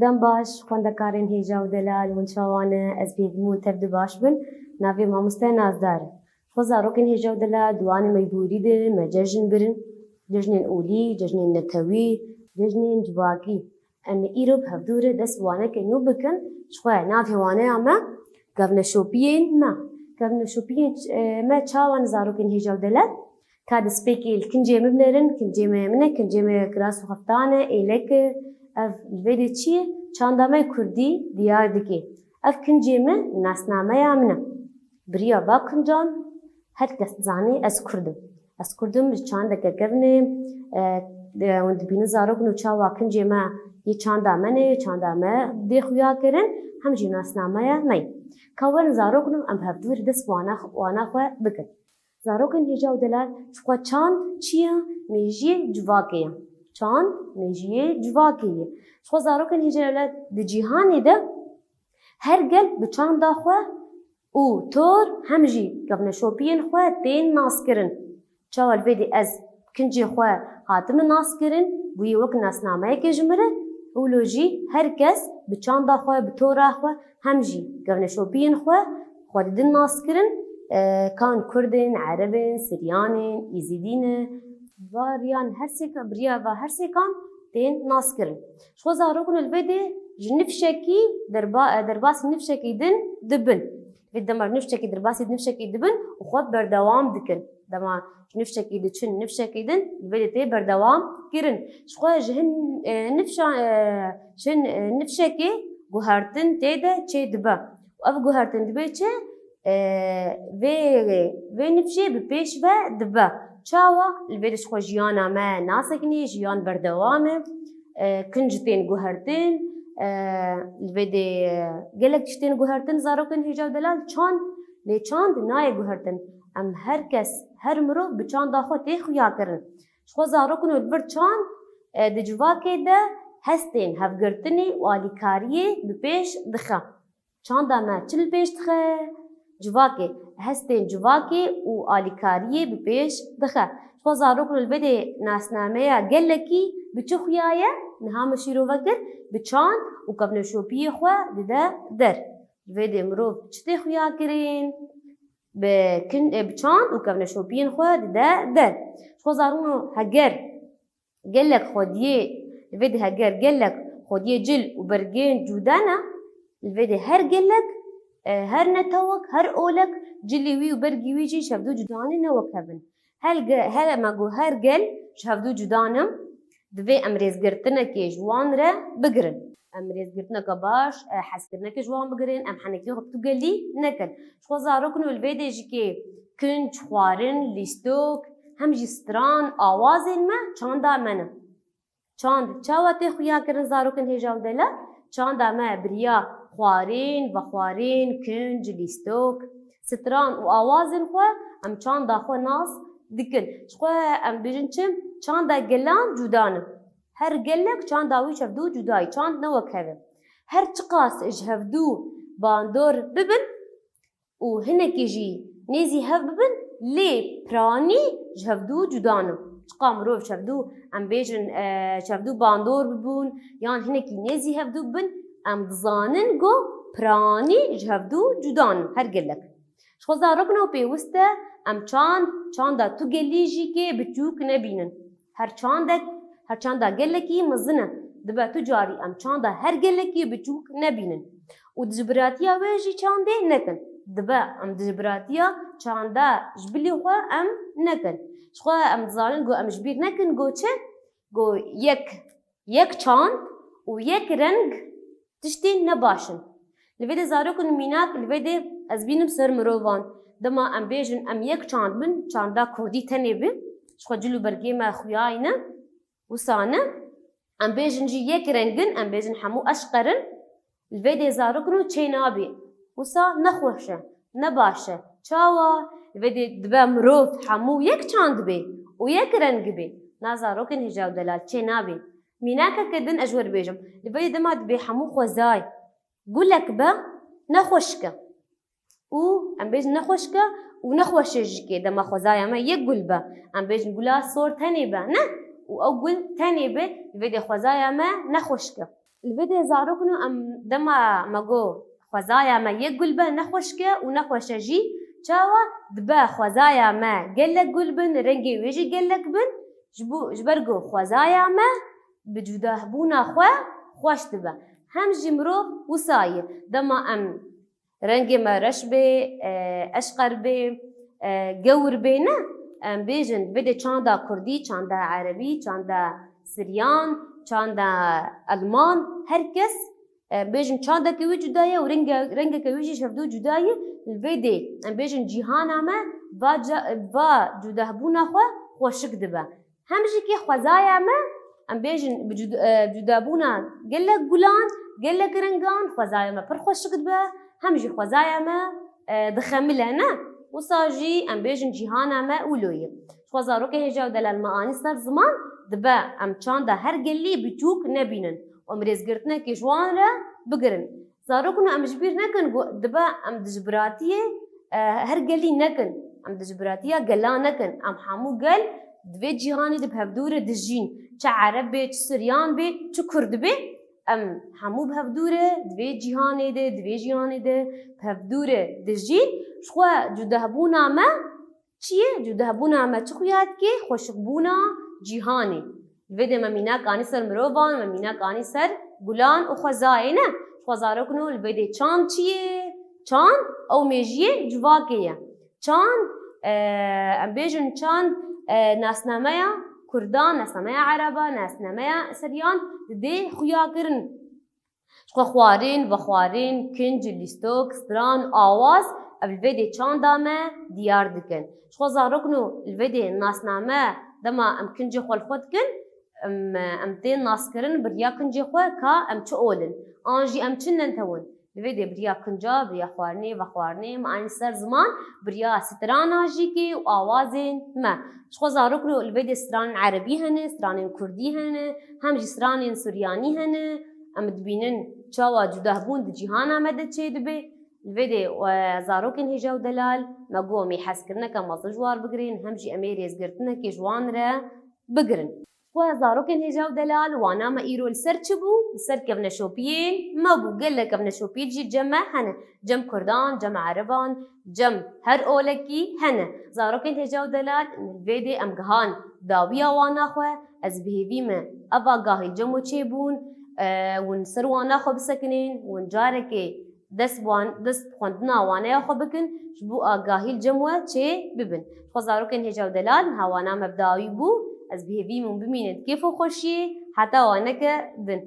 دەم باش خوێندەکارên هێژا و دەلال ونچاوانە ez pêvî tev di baş bin navê mamoste Nazdar e. Xwe zarokên hêja û delal diwanê me borî de me cejn birin, cejnên olî, cejnên netewî, cejnên civakî. Em ê îro bi hevdû re dest bi wanekê nû bikin ji xwe navê waneya me gevneşopiyên me. Gevneşopiyên me çawan zarokên hêja û delal ka destpêkê li kincê me binerin, kincê me min e, kincê me kiras û heftan e, êlek e. Ev li vê de çi ye? Çandame Kurdî diyar dike. Ev kincê me nasnameya min e. Biriya va kincan her kes dizanê ez Kurdim. Ez Kurdim ji çandeke kevnê hûn dibînin zarok û çawa kincê me yê çanda me ne, çanda me dê xuya kirin hem jî nasnameya me ye. Ka werin zarok û em bi hevdû re dest wana xwe bikin. Zarokên hêja û delal ji xwe çand çi ye? Mêjiyê civakê ye. Çand mêjiyê civakê ye. Ji xwe zarokên hêja û delal di cîhanê de her gel bi çanda xwe û tor hem jî gevneşopiyên xwe tên naskirin. Çawa li vê de ez kincê xwe hatime naskirin bûye wek nasnameyekê ji min re û lo jî her kes bi çanda xwe bi tora xwe hem jî gevneşopiyên xwe xwe didin naskirin kan Kurdên, Erebên, Siryanên, Êzîdîn e variyan her sêkan biriya va her sêkan tên naskirin. Ji xwe zarok li vê de ji nifşekî derbasî nifşekî din dibin. Vê dema nifşekî derbasî nifşekî dibin û xwe berdewam dikin. Dema nifşekî diçin nifşekî din li vê de tê berdewam kirin. Ji xwe ji hin nifşekê guhertin tê de çê dibe. Ev guhertin dibe çi? Vê nifşê bi pêş ve dibe. Çawa li vê de ji xwe jiyana me nasekine, jiyan berdewam e, kinc tên guhertin, li vê de gelek tiştên guhertin zarokên hêja û delal çand lê çand naye guhertin. Em her kes her mirov bi çanda xwe tê xuya kirin. Ji xwe zarokên li vir çand di civakê de hestên hevgirtinê û alîkariyê bi pêş dixe. Çanda me çi li pêş dixe? Civakê, hestên civakê û alîkariyê bi pêş dixe. Ji xwe zarok li vê de nasnameya gelekî bi çi xuya ye? Niha me şîrovekir bi çand û gevneşopiyê xwe dide der. Li vê de mirov çi tê xuya kirin? Bi çand û gevneşopiyên xwe dide der. Ji xwe zarok heger gelek xwediyê li vê de heger gelek xwediyê cil û bergên cuda ne li vê de her gelek her netewek her olek cilê wî û bergî wî jî ji hevdû cudanê newek hebin. Her gel ji hevdû cudanim divê em rêzgirtinekê ji wan re bigirin. Em rêzgirtineka baş, hezkirinekê ji wan bigirin, em henekî xwe tu gelî nekin. Ji xwe zarokên li vê de jî kinc, xwarin, lîstok hem jî stran awazên me çanda me ne. Çand çawa tê xuya kirin zarokên hêja û delal? Çanda me biriya xwarin, vexwarin, kinc, lîstok, stran û awazên xwe em çanda xwe nas dikin. Ji xwe em bêjin çim? Çanda gelan cudanin. Her gelek çanda wî ji hevdû cudayî. Çand newek hev e. Her çi qas ji hevdû bandor bibin û hinekî jî nêzî hev bibin lê piranî ji hevdû cudanin. Çiqa mirov ji hevdû em bêjin ji hevdû bandor bibûn yan hinekî nêzî hevdû bibin em dizanin got piranî ji hevdû cudanin her gelek. Ji xwe zarokên ew pêwîst e em çanda tu gelî jî kê biçûk nebînin. Her çanda gelekî mezin e. Dibe tu carî em çanda her gelekî biçûk nebînin. Û di jibiratiya wê jî çandê nekin. Dibe em di jibiratiya çanda ji bilî xwe em nekin. Ji xwe em dizanin got em ji bîr nekin got çi? Got yek çand û yek reng tiştên ne başin. Li vê de zarokên mînak li vê de ez bînim ser mirovan. Dema em bêjin em yek çand bin, çanda Kurdî tenê bi. Ji xwe cil û bergê me xuyayî ne. Wisa ne? Em bêjin jî yek rengin, em bêjin hemû eşqerin. Li vê de zarokên çê nabî. Wisa nexweş e, ne baş e. Çawa? Li vê de dibe mirov hemû yek çand bê û yek reng bê. Na zarokên hêja û delal çê nabî. Mînakeke din ez werbêjim. Li vê de dema dibe hemû xwezay. Gulek be nexweşke. û em bêjin nexweşke û nexweşe jî kê dema xwezaya me yek gul be. Em bêjin gula sor tenê be ne? û ew gul tenê be li vê de xwezaya me nexweşke. الفيديو زاروكنو ام دما مگو خوزایا ما یک گلبه نخوشکه و نخوشجی چاوا دبا خوزایا ما گلک گلبن رنگی ویجی گلک بن جبرگو خوزایا ما بجوده بونا خوش دبا هم جمرو وصاية دما ام رنگی ما رش بی اشقر بی گور بی نه ام بیجن بده چاندا کردی چاندا عربی چاندا سریان چاندا ألمان هركس بيجن چاندا كوي جداية ورنگا كوي شفدو جداية الفيدي ام بيجن جيهانا ما با جدا بونا خوشك دبا همجي كي خوزايا ما ام بيجن جدا بونا قلك قلان قلك رنگان خوزايا ما پر خوشك دبا همجي خوزايا ما دخملنا وصاجي ام بيجن جيهانا ما ولوية خوزارو كي هجاو دلال معاني صار زمان دبا ام چاندا هر گلی بچوک نبینن ام رزگرتنه که جوان را بگرن زاروکن ام جبیر نکن دبا ام دجبراتیه هر گلی نکن ام دجبراتیه گلا نکن ام حمو گل دوی جهانی دب هفدور دجین چه عرب بی چه سریان بی چه کرد بی ام حمو بهفدور دوی جهانی ده بهفدور دجین شخوا جده بونا ما چیه جده بونا ما چه خویاد که خوشک بونا جهانی الفيديو ممينا كاني سر مروفان ممينا كاني سر بولان و خوزاي نه خوزارو کنو الفيديو چان چیه چان او میجیه جواکیه چان ام بیجن چان ناسنامه کردان ناسنامه عربا ناسنامه سریان ده خویا کرن خوارين وخوارين كنج ليستوك ستران آواز الفيديو چان دامه ديار دكن خوزارو کنو الفيديو ناسنامه دما ام كنجي خو الخود كن ام تين ناس كرن بريا كنجي خو كا ام تشولن انجي ام تشنن تون الفيديو بريا كنجا بريا خوارني وخوارني ما سر زمان بريا ستران اجي كي واوازين ما شخو زاروكلو الفيديو ستران عربي هن ستران كردي هن هم جي ستران سورياني هن ام دبينن چاوا جدا بون جهان مد تشي دبي الفيديو وزاروكن هجاو دلال ما قومي حسكرنا كما زجوار بقرين همجي اميريز قرتنا كي جوان را بقرن وزاروكن هجاو دلال وانا ما ايرو السر چبو السر كبنا شوبيين ما بو قل لك كبنا شوبيين جي جمع هنا جم كردان جم عربان جم هر اولكي هنا زاروكن هجاو دلال الفيديو ام قهان داويا وانا خواه از بهيبي ما ابا قاهي جمو چيبون ونسر وانا خو بسكنين ونجاركي دست خواندنا وانه خو بکن شبو آگاهی الجموع چه ببن خوزارو کن هجاو دلال هوانا مبداوی بو از بهوی من بمینید کیف و خوشی حتی وانه که بن